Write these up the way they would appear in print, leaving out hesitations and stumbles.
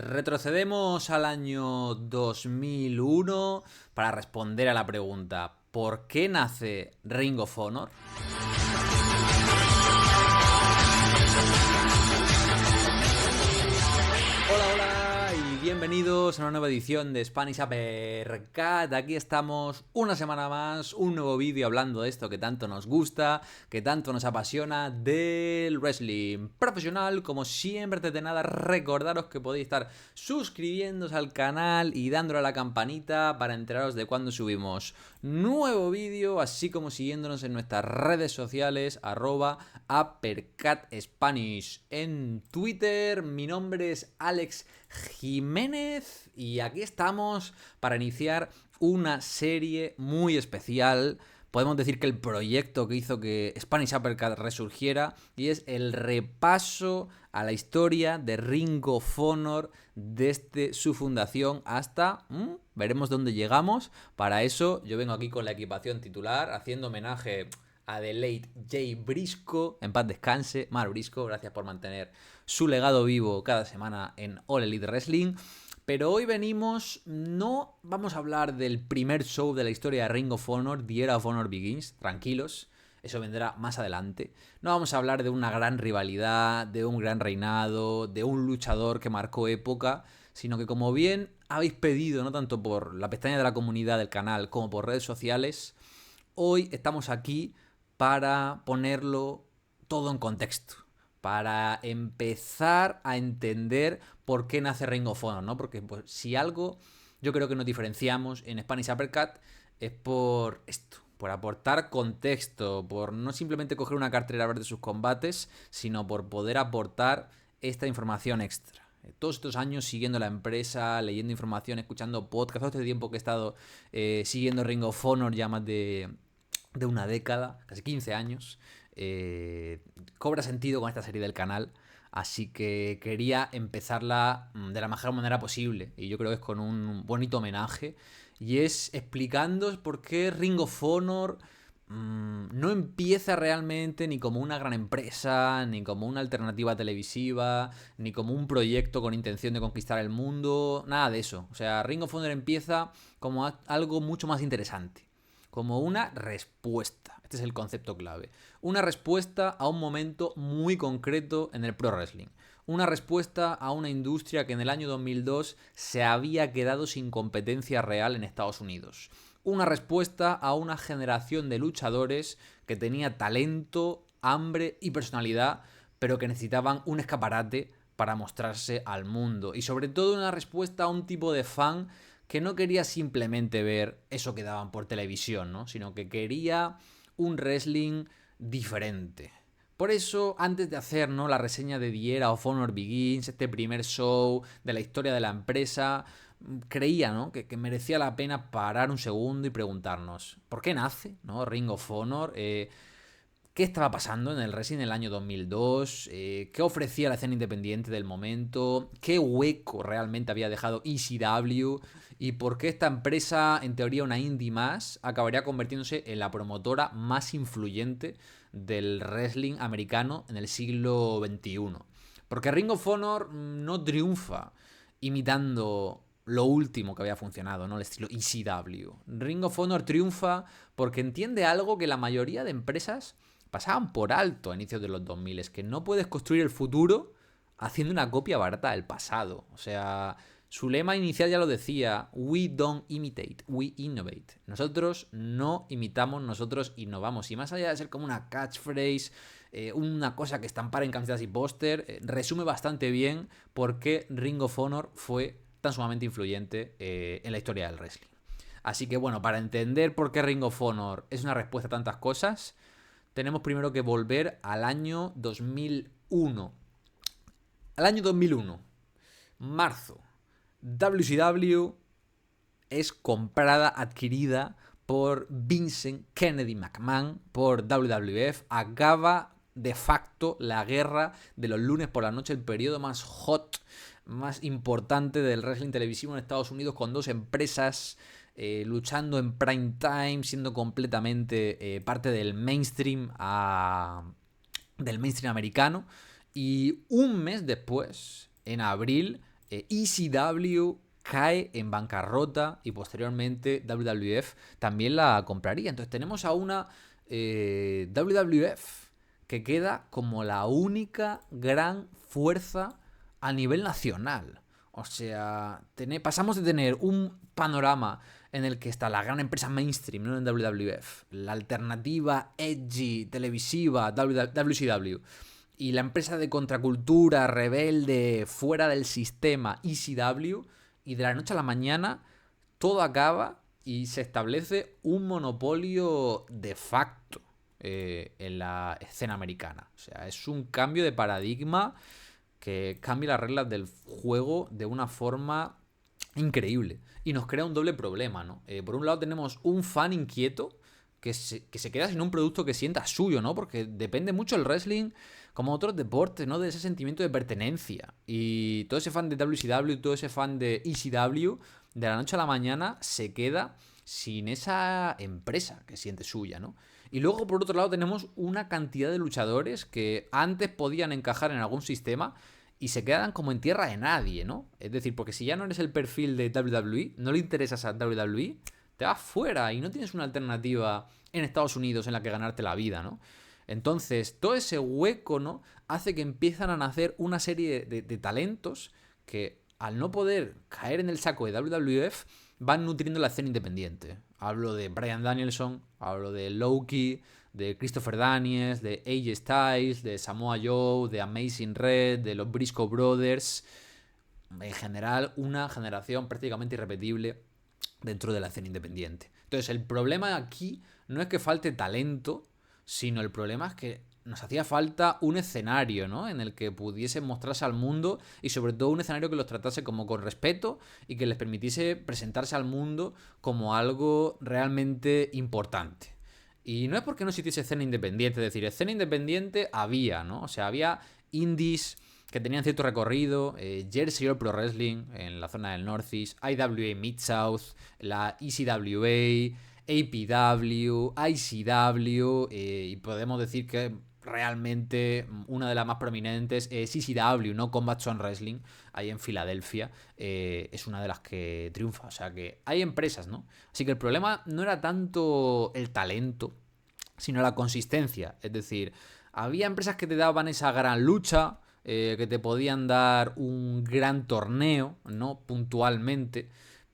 Retrocedemos al año 2001 para responder a la pregunta ¿por qué nace Ring of Honor? Hola y bienvenidos a una nueva edición de Spanish Uppercut. Aquí estamos una semana más, un nuevo vídeo hablando de esto que tanto nos gusta, que tanto nos apasiona, del wrestling profesional. Como siempre, antes de nada, recordaros que podéis estar suscribiéndose al canal y dándole a la campanita para enteraros de cuando subimos nuevo vídeo, así como siguiéndonos en nuestras redes sociales, @UppercutSpanish en Twitter. Mi nombre es Alex Jiménez y aquí estamos para iniciar una serie muy especial. Podemos decir que el proyecto que hizo que Spanish Uppercut resurgiera, y es el repaso a la historia de Ring of Honor desde su fundación hasta... veremos dónde llegamos. Para eso yo vengo aquí con la equipación titular, haciendo homenaje a The Late Jay Briscoe, en paz descanse, Mar Briscoe, gracias por mantener su legado vivo cada semana en All Elite Wrestling. Pero hoy no vamos a hablar del primer show de la historia de Ring of Honor, The Era of Honor Begins, tranquilos, eso vendrá más adelante. No vamos a hablar de una gran rivalidad, de un gran reinado, de un luchador que marcó época, sino que, como bien habéis pedido, no tanto por la pestaña de la comunidad del canal como por redes sociales, hoy estamos aquí para ponerlo todo en contexto, para empezar a entender por qué nace Ring of Honor, ¿no? Porque pues, si algo yo creo que nos diferenciamos en Spanish Uppercut es por esto, por aportar contexto, por no simplemente coger una cartelera a ver de sus combates, sino por poder aportar esta información extra. Todos estos años siguiendo la empresa, leyendo información, escuchando podcasts, todo este tiempo que he estado siguiendo Ring of Honor ya más de una década, casi 15 años, cobra sentido con esta serie del canal. Así que quería empezarla de la mejor manera posible. Y yo creo que es con un bonito homenaje. Y es explicando por qué Ring of Honor no empieza realmente ni como una gran empresa, ni como una alternativa televisiva, ni como un proyecto con intención de conquistar el mundo. Nada de eso. O sea, Ring of Honor empieza como algo mucho más interesante. Como una respuesta. Este es el concepto clave. Una respuesta a un momento muy concreto en el pro wrestling. Una respuesta a una industria que en el año 2002 se había quedado sin competencia real en Estados Unidos. Una respuesta a una generación de luchadores que tenía talento, hambre y personalidad, pero que necesitaban un escaparate para mostrarse al mundo. Y sobre todo una respuesta a un tipo de fan que no quería simplemente ver eso que daban por televisión, ¿no? Sino que quería un wrestling diferente. Por eso, antes de hacer, ¿no?, la reseña de The Era of Honor Begins, este primer show de la historia de la empresa, creía, ¿no?, que merecía la pena parar un segundo y preguntarnos ¿por qué nace, ¿no?, Ring of Honor? ¿Qué estaba pasando en el wrestling en el año 2002? ¿Qué ofrecía la escena independiente del momento? ¿Qué hueco realmente había dejado ECW? ¿Y por qué esta empresa, en teoría una indie más, acabaría convirtiéndose en la promotora más influyente del wrestling americano en el siglo XXI? Porque Ring of Honor no triunfa imitando lo último que había funcionado, ¿no?, el estilo ECW. Ring of Honor triunfa porque entiende algo que la mayoría de empresas pasaban por alto a inicios de los 2000, es que no puedes construir el futuro haciendo una copia barata del pasado. O sea, su lema inicial ya lo decía: we don't imitate, we innovate. Nosotros no imitamos, nosotros innovamos. Y más allá de ser como una catchphrase, una cosa que estampar en camisetas y póster, resume bastante bien por qué Ring of Honor fue tan sumamente influyente en la historia del wrestling. Así que bueno, para entender por qué Ring of Honor es una respuesta a tantas cosas, tenemos primero que volver al año 2001. Al año 2001, marzo, WCW es comprada, adquirida por Vincent Kennedy McMahon, por WWF. Acaba de facto la guerra de los lunes por la noche, el periodo más hot, más importante del wrestling televisivo en Estados Unidos, con dos empresas luchando en prime time, siendo completamente parte del mainstream americano. Y un mes después, en abril, ECW cae en bancarrota y posteriormente WWF también la compraría. Entonces tenemos a una WWF que queda como la única gran fuerza a nivel nacional. O sea, pasamos de tener un panorama en el que está la gran empresa mainstream, ¿no? En WWF, la alternativa edgy televisiva WCW, y la empresa de contracultura rebelde fuera del sistema ECW, y de la noche a la mañana todo acaba y se establece un monopolio de facto en la escena americana. O sea, es un cambio de paradigma que cambia las reglas del juego de una forma increíble y nos crea un doble problema, ¿no? Por un lado tenemos un fan inquieto que se queda sin un producto que sienta suyo, ¿no? Porque depende mucho el wrestling, como otros deportes, ¿no? De ese sentimiento de pertenencia. Y todo ese fan de WCW, todo ese fan de ECW, de la noche a la mañana se queda sin esa empresa que siente suya, ¿no? Y luego, por otro lado, tenemos una cantidad de luchadores que antes podían encajar en algún sistema y se quedan como en tierra de nadie, ¿no? Es decir, porque si ya no eres el perfil de WWE, no le interesas a WWE, te vas fuera y no tienes una alternativa en Estados Unidos en la que ganarte la vida, ¿no? Entonces, todo ese hueco, ¿no? Hace que empiezan a nacer una serie de talentos que, al no poder caer en el saco de WWF, van nutriendo la escena independiente. Hablo de Bryan Danielson, hablo de Low-Ki, de Christopher Daniels, de AJ Styles, de Samoa Joe, de Amazing Red, de los Briscoe Brothers. En general, una generación prácticamente irrepetible dentro de la escena independiente. Entonces, el problema aquí no es que falte talento, sino el problema es que nos hacía falta un escenario, ¿no? En el que pudiesen mostrarse al mundo y sobre todo un escenario que los tratase como con respeto y que les permitiese presentarse al mundo como algo realmente importante. Y no es porque no existiese escena independiente, es decir, escena independiente había, ¿no? O sea, había indies que tenían cierto recorrido, Jersey All Pro Wrestling en la zona del Northeast, IWA Mid-South, la ECWA, APW, ICW, y podemos decir que realmente una de las más prominentes es ECW, ¿no? Combat Zone Wrestling, ahí en Filadelfia, es una de las que triunfa. O sea que hay empresas, ¿no? Así que el problema no era tanto el talento, sino la consistencia. Es decir, había empresas que te daban esa gran lucha, que te podían dar un gran torneo, ¿no? Puntualmente,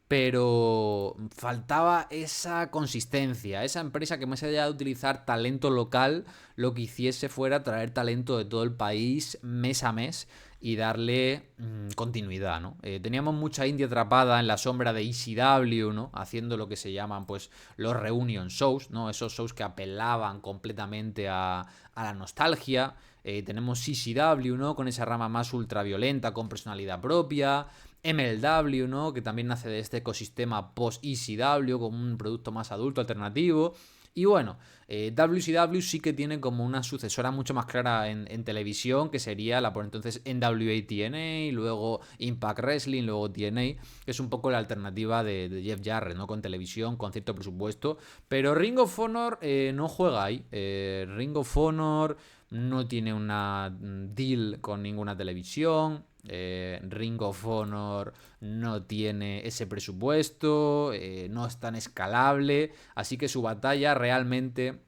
pero faltaba esa consistencia, esa empresa que más allá de utilizar talento local, lo que hiciese fuera traer talento de todo el país mes a mes y darle continuidad, ¿no? Teníamos mucha indie atrapada en la sombra de ECW, ¿no? Haciendo lo que se llaman, pues, los reunion shows, ¿no? Esos shows que apelaban completamente a la nostalgia. Tenemos CCW, ¿no? Con esa rama más ultraviolenta, con personalidad propia. MLW, ¿no? Que también nace de este ecosistema post-ECW, como un producto más adulto, alternativo. Y bueno, WCW sí que tiene como una sucesora mucho más clara en televisión, que sería la por entonces NWA TNA, luego Impact Wrestling, luego TNA, que es un poco la alternativa de Jeff Jarrett, ¿no? Con televisión, con cierto presupuesto. Pero Ring of Honor no juega ahí. Ring of Honor no tiene una deal con ninguna televisión. Ring of Honor no tiene ese presupuesto, no es tan escalable, así que su batalla realmente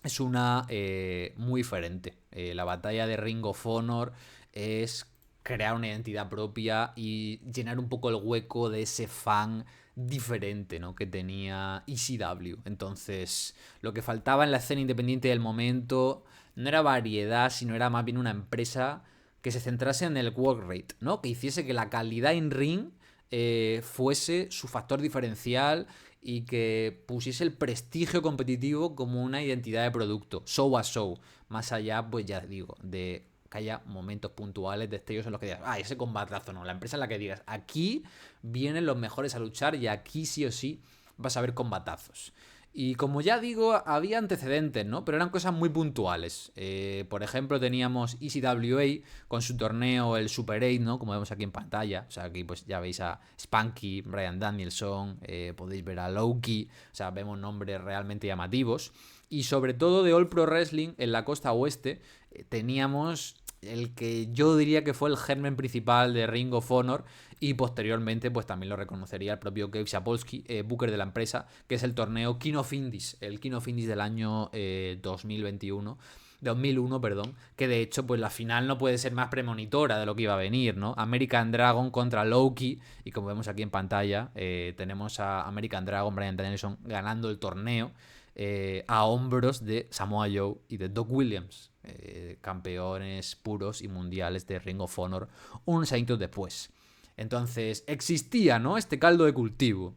es una muy diferente. La batalla de Ring of Honor es crear una identidad propia y llenar un poco el hueco de ese fan diferente, ¿no? Que tenía ECW. Entonces, lo que faltaba en la escena independiente del momento no era variedad, sino era más bien una empresa que se centrase en el work rate, ¿no? Que hiciese que la calidad in ring fuese su factor diferencial y que pusiese el prestigio competitivo como una identidad de producto, show a show, más allá, pues ya digo, de que haya momentos puntuales, destellos en los que digas, ese combatazo, no, la empresa en la que digas, aquí vienen los mejores a luchar y aquí sí o sí vas a ver combatazos. Y como ya digo, había antecedentes, ¿no? Pero eran cosas muy puntuales. Por ejemplo, teníamos ECWA con su torneo, el Super 8, ¿no? Como vemos aquí en pantalla. O sea, aquí pues ya veis a Spunky, Bryan Danielson, podéis ver a Low-Ki. O sea, vemos nombres realmente llamativos. Y sobre todo de All Pro Wrestling, en la costa oeste, teníamos el que yo diría que fue el germen principal de Ring of Honor, y posteriormente pues también lo reconocería el propio Gabe Sapolsky, booker de la empresa, que es el torneo King of Indies, el King of Indies del año 2001, perdón, que de hecho pues la final no puede ser más premonitora de lo que iba a venir, ¿no? American Dragon contra Low-Ki, y como vemos aquí en pantalla, tenemos a American Dragon, Bryan Danielson, ganando el torneo a hombros de Samoa Joe y de Doc Williams, campeones puros y mundiales de Ring of Honor unos años después. Entonces existía, ¿no?, este caldo de cultivo.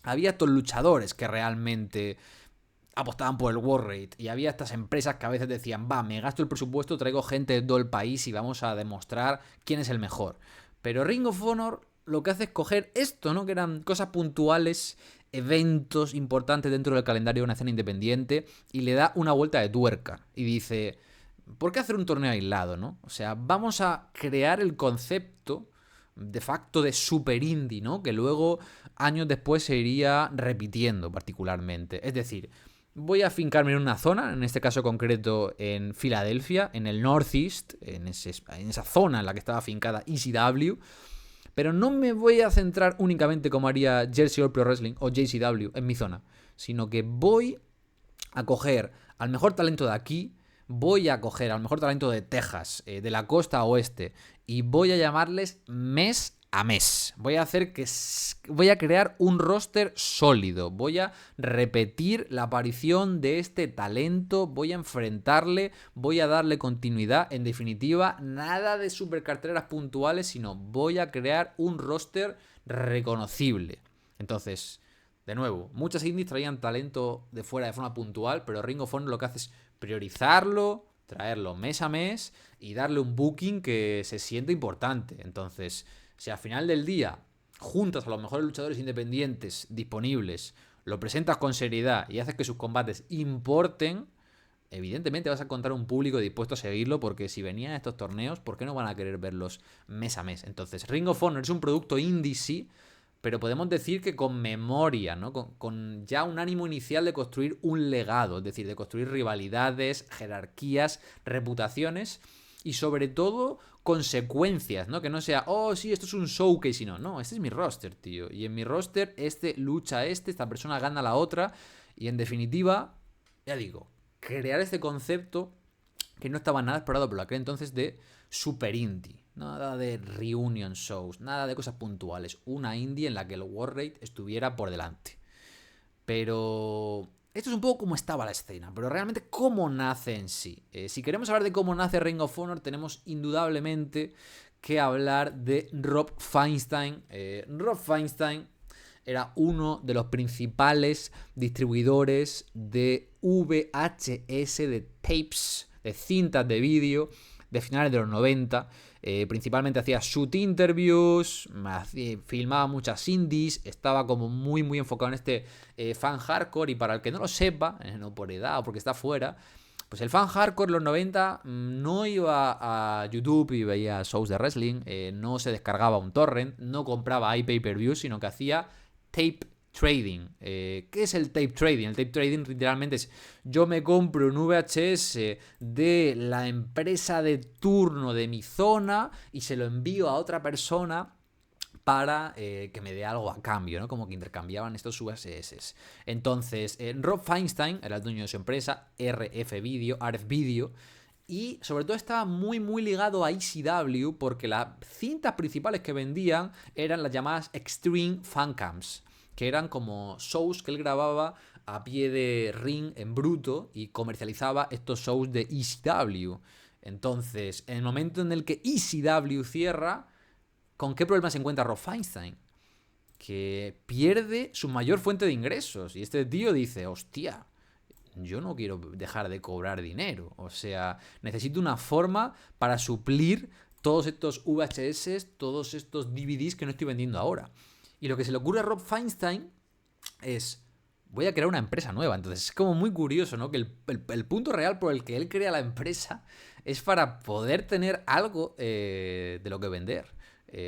Había estos luchadores que realmente apostaban por el World Rate, y había estas empresas que a veces decían, va, me gasto el presupuesto, traigo gente de todo el país y vamos a demostrar quién es el mejor. Pero Ring of Honor lo que hace es coger esto, ¿no?, que eran cosas puntuales, eventos importantes dentro del calendario de una escena independiente, y le da una vuelta de tuerca y dice, ¿por qué hacer un torneo aislado, no? O sea, vamos a crear el concepto de facto de super indie, ¿no?, que luego años después se iría repitiendo particularmente. Es decir, voy a afincarme en una zona, en este caso concreto en Filadelfia, en el Northeast, en esa zona en la que estaba afincada ECW, pero no me voy a centrar únicamente como haría Jersey All Pro Wrestling o JCW en mi zona, sino que voy a coger al mejor talento de aquí, voy a coger al mejor talento de Texas, de la costa oeste, y voy a llamarles mes a mes. Voy a crear un roster sólido, voy a repetir la aparición de este talento, voy a enfrentarle, voy a darle continuidad. En definitiva, nada de supercarteras puntuales, sino voy a crear un roster reconocible. Entonces, de nuevo, muchas indies traían talento de fuera de forma puntual, pero Ring of Honor lo que hace es priorizarlo, traerlo mes a mes y darle un booking que se siente importante. Entonces, si al final del día juntas a los mejores luchadores independientes disponibles, lo presentas con seriedad y haces que sus combates importen, evidentemente vas a encontrar un público dispuesto a seguirlo, porque si venían a estos torneos, ¿por qué no van a querer verlos mes a mes? Entonces, Ring of Honor es un producto indie, sí, pero podemos decir que con memoria, ¿no? Con ya un ánimo inicial de construir un legado, es decir, de construir rivalidades, jerarquías, reputaciones y sobre todo consecuencias, ¿no? Que no sea, oh, sí, esto es un showcase, sino, no, este es mi roster, tío. Y en mi roster este lucha a esta persona gana a la otra, y en definitiva, ya digo, crear este concepto que no estaba nada explorado por aquel entonces de super indie. Nada de reunion shows, nada de cosas puntuales. Una indie en la que el World Rate estuviera por delante. Pero esto es un poco cómo estaba la escena, pero realmente cómo nace en sí. Si queremos hablar de cómo nace Ring of Honor, tenemos indudablemente que hablar de Rob Feinstein. Rob Feinstein era uno de los principales distribuidores de VHS, de tapes, de cintas de vídeo de finales de los 90. Principalmente hacía shoot interviews, filmaba muchas indies, estaba como muy muy enfocado en este fan hardcore. Y para el que no lo sepa, no por edad o porque está fuera, pues el fan hardcore en los 90 no iba a YouTube y veía shows de wrestling, no se descargaba un torrent, no compraba iPay-per-view, sino que hacía tape trading. ¿Qué es el tape trading? El tape trading literalmente es: yo me compro un VHS de la empresa de turno de mi zona y se lo envío a otra persona para que me dé algo a cambio, ¿no? Como que intercambiaban estos VHS. Entonces, Rob Feinstein era el dueño de su empresa, RF Video, y sobre todo estaba muy muy ligado a ECW, porque las cintas principales que vendían eran las llamadas Extreme Fan Cams, que eran como shows que él grababa a pie de ring en bruto y comercializaba estos shows de ECW. Entonces, en el momento en el que ECW cierra, ¿con qué problema se encuentra Rob Feinstein? Que pierde su mayor fuente de ingresos. Y este tío dice, hostia, yo no quiero dejar de cobrar dinero. O sea, necesito una forma para suplir todos estos VHS, todos estos DVDs que no estoy vendiendo ahora. Y lo que se le ocurre a Rob Feinstein es: voy a crear una empresa nueva. Entonces es como muy curioso, ¿no? Que el punto real por el que él crea la empresa es para poder tener algo de lo que vender.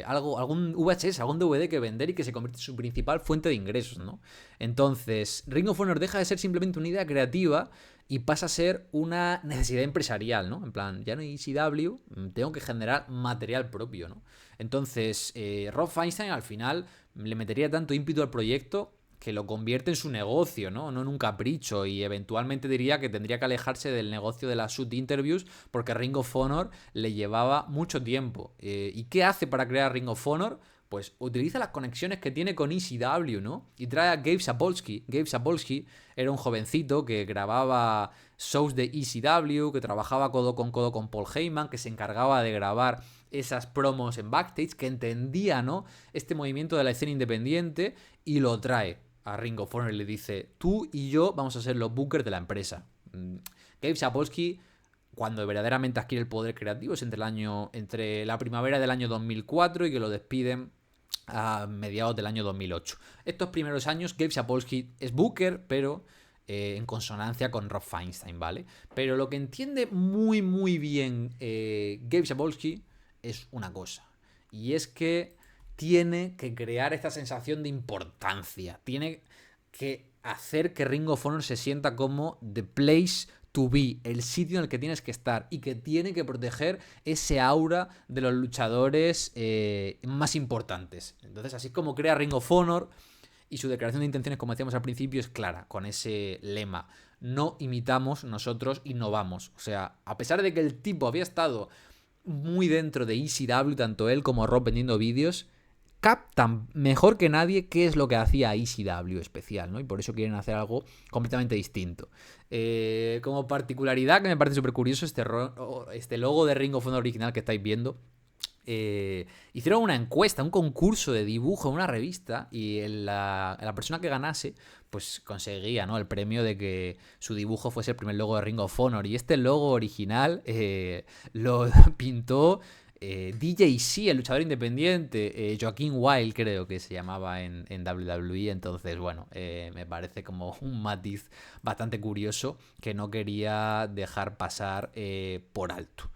Algún VHS, algún DVD que vender y que se convierte en su principal fuente de ingresos, ¿no? Entonces, Ring of Honor deja de ser simplemente una idea creativa y pasa a ser una necesidad empresarial, ¿no? En plan, ya no hay ECW, tengo que generar material propio, ¿no? Entonces, Rob Feinstein al final le metería tanto ímpetu al proyecto que lo convierte en su negocio, ¿no? No en un capricho, y eventualmente diría que tendría que alejarse del negocio de las shoot interviews porque Ring of Honor le llevaba mucho tiempo. ¿Y qué hace para crear Ring of Honor? Pues utiliza las conexiones que tiene con ECW, ¿no? Y trae a Gabe Sapolsky. Gabe Sapolsky era un jovencito que grababa shows de ECW, que trabajaba codo con Paul Heyman, que se encargaba de grabar esas promos en backstage, que entendía, ¿no?, este movimiento de la escena independiente, y lo trae a Ring of Honor y le dice: tú y yo vamos a ser los bookers de la empresa. Gabe Sapolsky, cuando verdaderamente adquiere el poder creativo, es entre la primavera del año 2004 y que lo despiden a mediados del año 2008. Estos primeros años Gabe Sapolsky es booker, pero en consonancia con Rob Feinstein, ¿vale? Pero lo que entiende muy muy bien Gabe Sapolsky es una cosa, y es que tiene que crear esta sensación de importancia, tiene que hacer que Ring of Honor se sienta como the place to be, el sitio en el que tienes que estar, y que tiene que proteger ese aura de los luchadores más importantes. Entonces, así es como crea Ring of Honor, y su declaración de intenciones, como decíamos al principio, es clara, con ese lema: no imitamos, nosotros innovamos. O sea, a pesar de que el tipo había estado muy dentro de ECW, tanto él como Rob vendiendo vídeos, captan mejor que nadie qué es lo que hacía ECW especial, ¿no? Y por eso quieren hacer algo completamente distinto. Como particularidad que me parece súper curioso, este logo de Ring of Honor original que estáis viendo, hicieron una encuesta, un concurso de dibujo en una revista, y la persona que ganase pues conseguía, ¿no?, el premio de que su dibujo fuese el primer logo de Ring of Honor. Y este logo original lo pintó DJC, el luchador independiente, Joaquín Wild creo que se llamaba en WWE. Entonces, bueno, me parece como un matiz bastante curioso que no quería dejar pasar por alto.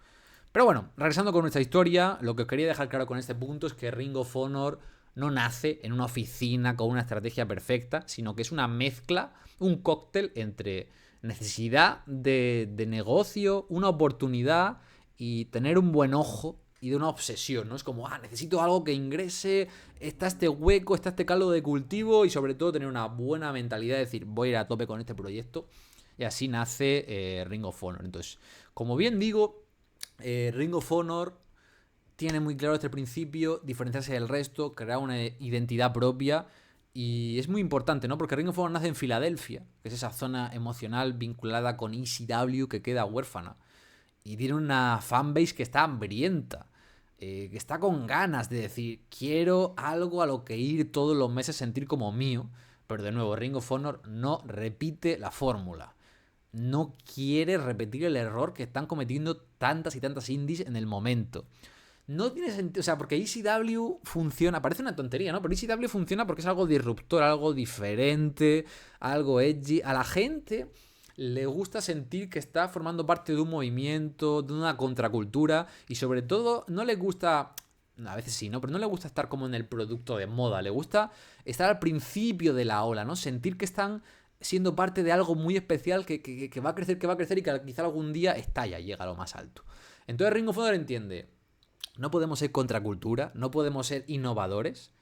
Pero bueno, regresando con nuestra historia, lo que os quería dejar claro con este punto es que Ring of Honor no nace en una oficina con una estrategia perfecta, sino que es una mezcla, un cóctel entre necesidad de negocio, una oportunidad y tener un buen ojo y de una obsesión, ¿no? Es como, necesito algo que ingrese, está este hueco, está este caldo de cultivo, y sobre todo tener una buena mentalidad de decir, voy a ir a tope con este proyecto. Y así nace Ring of Honor. Entonces, como bien digo, Ring of Honor tiene muy claro desde el principio diferenciarse del resto, crear una identidad propia, y es muy importante, ¿no? Porque Ring of Honor nace en Filadelfia, que es esa zona emocional vinculada con ECW que queda huérfana, y tiene una fanbase que está hambrienta, que está con ganas de decir, quiero algo a lo que ir todos los meses, sentir como mío. Pero de nuevo, Ring of Honor no repite la fórmula, no quiere repetir el error que están cometiendo tantas y tantas indies en el momento. No tiene sentido, o sea, porque ECW funciona, parece una tontería, ¿no? Pero ECW funciona porque es algo disruptor, algo diferente, algo edgy. A la gente le gusta sentir que está formando parte de un movimiento, de una contracultura, y sobre todo no le gusta, a veces sí, ¿no? Pero no le gusta estar como en el producto de moda, le gusta estar al principio de la ola, ¿no? Sentir que están siendo parte de algo muy especial que va a crecer y que quizá algún día estalla y llega a lo más alto. Entonces Ring of Honor entiende, no podemos ser contracultura, no podemos ser innovadores,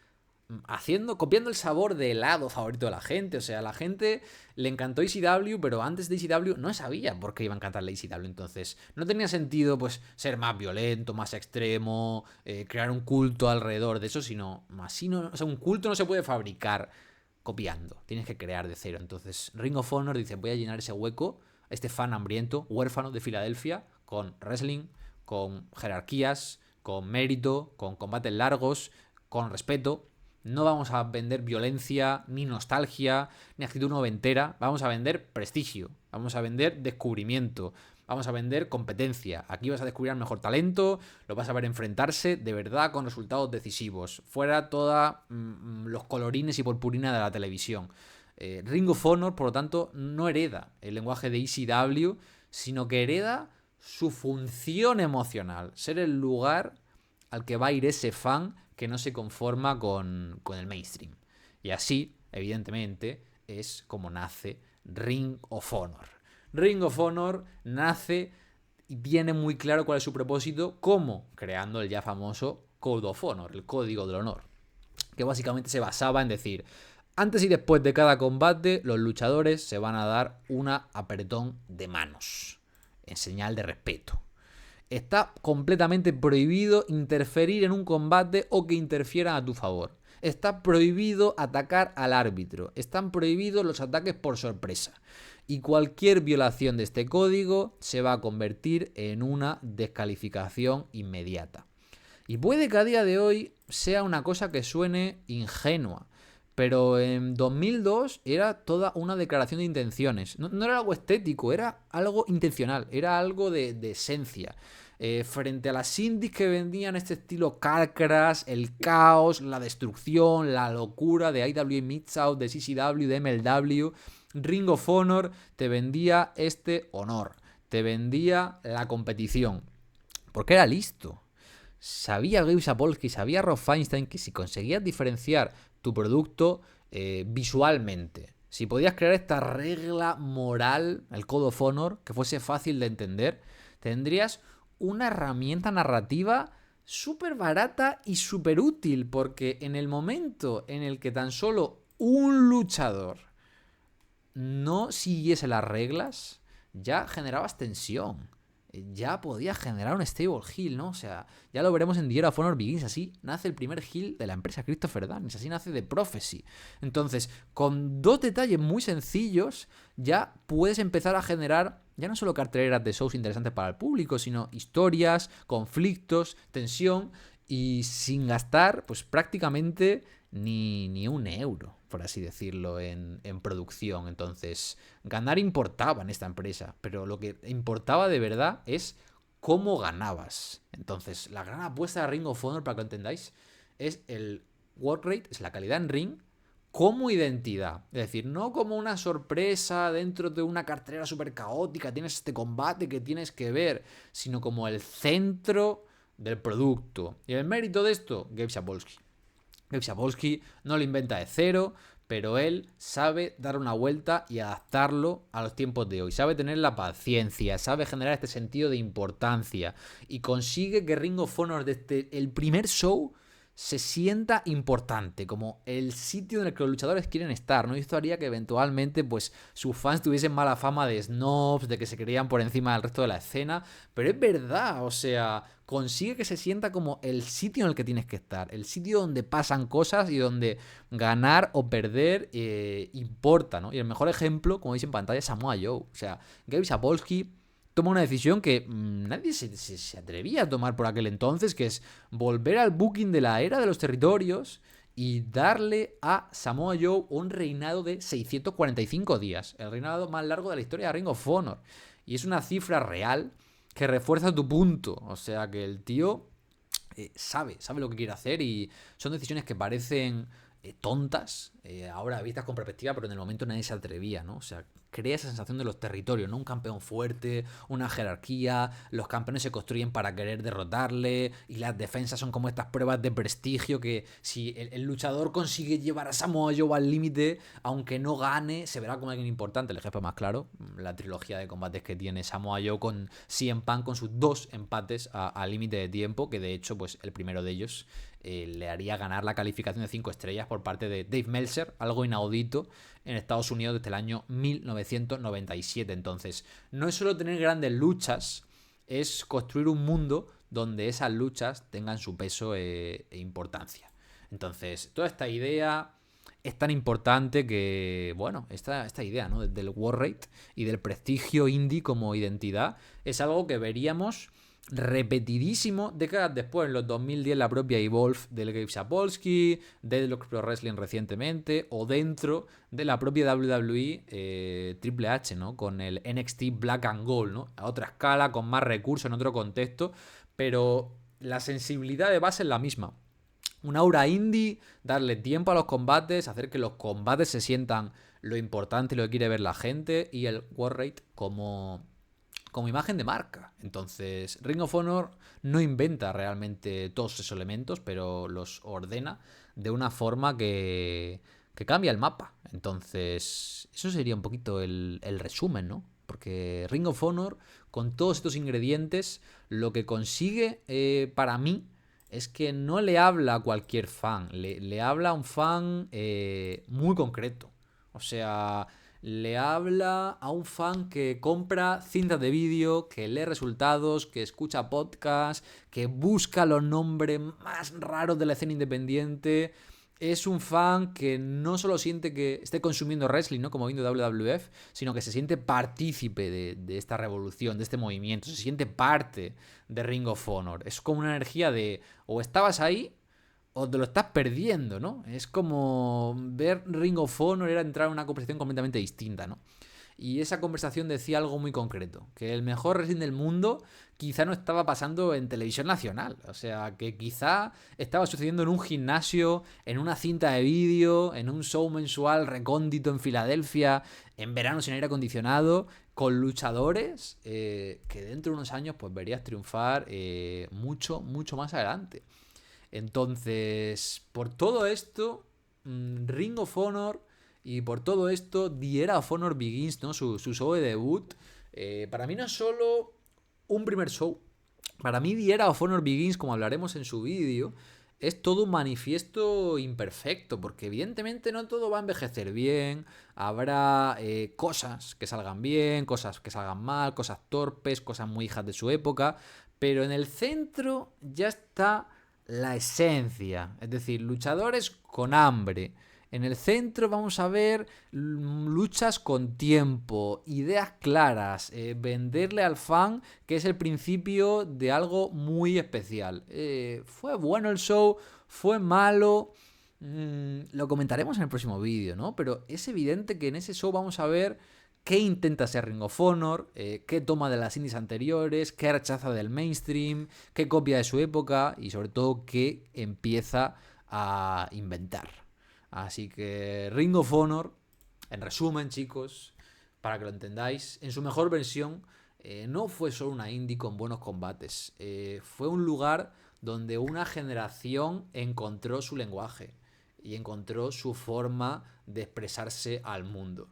copiando el sabor de helado favorito de la gente. O sea, a la gente le encantó ECW, pero antes de ECW no sabía por qué iba a encantarle ECW. Entonces, no tenía sentido, pues, ser más violento, más extremo, crear un culto alrededor de eso, sino así no. O sea, un culto no se puede fabricar copiando, tienes que crear de cero. Entonces, Ring of Honor dice, voy a llenar ese hueco, este fan hambriento, huérfano de Filadelfia, con wrestling, con jerarquías, con mérito, con combates largos, con respeto. No vamos a vender violencia, ni nostalgia, ni actitud noventera. Vamos a vender prestigio, vamos a vender descubrimiento, vamos a vender competencia. Aquí vas a descubrir al mejor talento, lo vas a ver enfrentarse de verdad con resultados decisivos. Fuera todos los colorines y purpurina de la televisión. Ring of Honor, por lo tanto, no hereda el lenguaje de ECW, sino que hereda su función emocional, ser el lugar al que va a ir ese fan que no se conforma con el mainstream. Y así, evidentemente, es como nace Ring of Honor. Ring of Honor nace y tiene muy claro cuál es su propósito, como creando el ya famoso Code of Honor, el código del honor, que básicamente se basaba en decir, antes y después de cada combate, los luchadores se van a dar una apretón de manos, en señal de respeto. Está completamente prohibido interferir en un combate o que interfieran a tu favor. Está prohibido atacar al árbitro. Están prohibidos los ataques por sorpresa. Y cualquier violación de este código se va a convertir en una descalificación inmediata. Y puede que a día de hoy sea una cosa que suene ingenua, pero en 2002 era toda una declaración de intenciones. No era algo estético, era algo intencional, era algo de esencia. Frente a las indies que vendían este estilo Carcrash, el caos, la destrucción, la locura de IWA Mid-South, de CCW, de MLW, Ring of Honor te vendía este honor, te vendía la competición, porque era listo. Sabía Gabe Sapolsky, sabía Rob Feinstein que si conseguías diferenciar tu producto visualmente, si podías crear esta regla moral, el Code of Honor, que fuese fácil de entender, tendrías una herramienta narrativa súper barata y súper útil, porque en el momento en el que tan solo un luchador no siguiese las reglas, ya generabas tensión. Ya podía generar un stable heel, ¿no? O sea, ya lo veremos en The Year of Honor Begins. Así nace el primer heel de la empresa Christopher Daniels. Así nace The Prophecy. Entonces, con dos detalles muy sencillos, ya puedes empezar a generar ya no solo carteleras de shows interesantes para el público, sino historias, conflictos, tensión, y sin gastar, pues prácticamente ni un euro, por así decirlo, en producción. Entonces, ganar importaba en esta empresa, pero lo que importaba de verdad es cómo ganabas. Entonces, la gran apuesta de Ring of Honor, para que lo entendáis, es el work rate, es la calidad en ring, como identidad. Es decir, no como una sorpresa dentro de una cartelera súper caótica, tienes este combate que tienes que ver, sino como el centro del producto. Y el mérito de esto, Gabe Sapolsky. Gabe Sapolsky no lo inventa de cero, pero él sabe dar una vuelta y adaptarlo a los tiempos de hoy. Sabe tener la paciencia, sabe generar este sentido de importancia y consigue que Ring of Honor desde el primer show se sienta importante, como el sitio en el que los luchadores quieren estar, ¿no? Y esto haría que eventualmente, pues, sus fans tuviesen mala fama de snobs, de que se creían por encima del resto de la escena, pero es verdad, o sea, consigue que se sienta como el sitio en el que tienes que estar, el sitio donde pasan cosas y donde ganar o perder importa, ¿no? Y el mejor ejemplo, como veis en pantalla, es Samoa Joe. O sea, Gabe Sapolsky toma una decisión que nadie se atrevía a tomar por aquel entonces, que es volver al booking de la era de los territorios y darle a Samoa Joe un reinado de 645 días, el reinado más largo de la historia de Ring of Honor. Y es una cifra real que refuerza tu punto, o sea que el tío sabe lo que quiere hacer y son decisiones que parecen tontas, ahora vistas con perspectiva, pero en el momento nadie se atrevía, ¿no? O sea, crea esa sensación de los territorios, ¿no? Un campeón fuerte, una jerarquía, los campeones se construyen para querer derrotarle y las defensas son como estas pruebas de prestigio que si el luchador consigue llevar a Samoa Joe al límite, aunque no gane, se verá como alguien importante. El ejemplo más claro, la trilogía de combates que tiene Samoa Joe con CM Punk con sus 2 empates al límite de tiempo, que de hecho, pues el primero de ellos le haría ganar la calificación de 5 estrellas por parte de Dave Meltzer, algo inaudito en Estados Unidos desde el año 1997. Entonces, no es solo tener grandes luchas, es construir un mundo donde esas luchas tengan su peso e importancia. Entonces, toda esta idea es tan importante que, bueno, esta idea, ¿no?, del work rate y del prestigio indie como identidad es algo que veríamos repetidísimo décadas después. En los 2010 la propia Evolve del Gabe Sapolsky, Deadlock Pro Wrestling recientemente, o dentro de la propia WWE Triple H, ¿no?, con el NXT Black and Gold, ¿no?, a otra escala, con más recursos, en otro contexto, pero la sensibilidad de base es la misma. Un aura indie, darle tiempo a los combates, hacer que los combates se sientan lo importante y lo que quiere ver la gente, y el work rate como imagen de marca. Entonces, Ring of Honor no inventa realmente todos esos elementos, pero los ordena de una forma que cambia el mapa. Entonces, eso sería un poquito el resumen, ¿no? porque Ring of Honor, con todos estos ingredientes, lo que consigue para mí es que no le habla a cualquier fan, le habla a un fan muy concreto. O sea, le habla a un fan que compra cintas de vídeo, que lee resultados, que escucha podcasts, que busca los nombres más raros de la escena independiente. Es un fan que no solo siente que esté consumiendo wrestling, ¿no? Como viendo WWF, sino que se siente partícipe de esta revolución, de este movimiento, se siente parte de Ring of Honor. Es como una energía de o estabas ahí o te lo estás perdiendo, ¿no? Es como ver Ring of Honor era entrar en una conversación completamente distinta, ¿no? Y esa conversación decía algo muy concreto, que el mejor wrestling del mundo quizá no estaba pasando en televisión nacional, o sea, que quizá estaba sucediendo en un gimnasio, en una cinta de vídeo, en un show mensual recóndito en Filadelfia, en verano sin aire acondicionado, con luchadores que dentro de unos años pues verías triunfar mucho, mucho más adelante. Entonces, por todo esto, Ring of Honor y por todo esto, The Era of Honor Begins, ¿no? Su show de debut, para mí no es solo un primer show. Para mí The Era of Honor Begins, como hablaremos en su vídeo, es todo un manifiesto imperfecto, porque evidentemente no todo va a envejecer bien, habrá cosas que salgan bien, cosas que salgan mal, cosas torpes, cosas muy hijas de su época, pero en el centro ya está la esencia, es decir, luchadores con hambre. En el centro vamos a ver luchas con tiempo, ideas claras, venderle al fan que es el principio de algo muy especial. ¿Fue bueno el show? ¿Fue malo? Lo comentaremos en el próximo vídeo, ¿no? Pero es evidente que en ese show vamos a ver qué intenta ser Ring of Honor, qué toma de las indies anteriores, qué rechaza del mainstream, qué copia de su época y sobre todo qué empieza a inventar. Así que Ring of Honor, en resumen, chicos, para que lo entendáis, en su mejor versión no fue solo una indie con buenos combates, fue un lugar donde una generación encontró su lenguaje y encontró su forma de expresarse al mundo.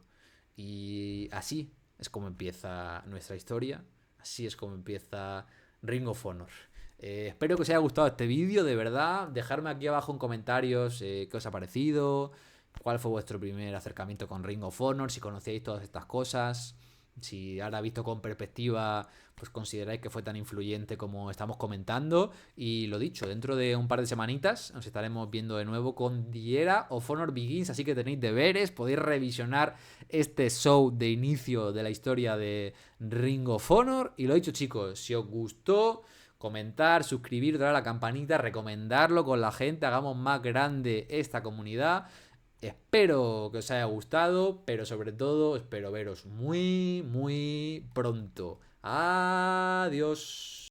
Y así es como empieza nuestra historia, así es como empieza Ring of Honor. Espero que os haya gustado este vídeo, de verdad. Dejadme aquí abajo en comentarios qué os ha parecido, cuál fue vuestro primer acercamiento con Ring of Honor, si conocíais todas estas cosas, si ahora visto con perspectiva, pues consideráis que fue tan influyente como estamos comentando. Y lo dicho, dentro de un par de semanitas nos estaremos viendo de nuevo con The Era of Honor Begins, así que tenéis deberes, podéis revisionar este show de inicio de la historia de Ring of Honor. Y lo dicho, chicos, si os gustó, comentar, suscribir, dar a la campanita, recomendarlo con la gente, hagamos más grande esta comunidad. Espero que os haya gustado, pero sobre todo espero veros muy, muy pronto. Adiós.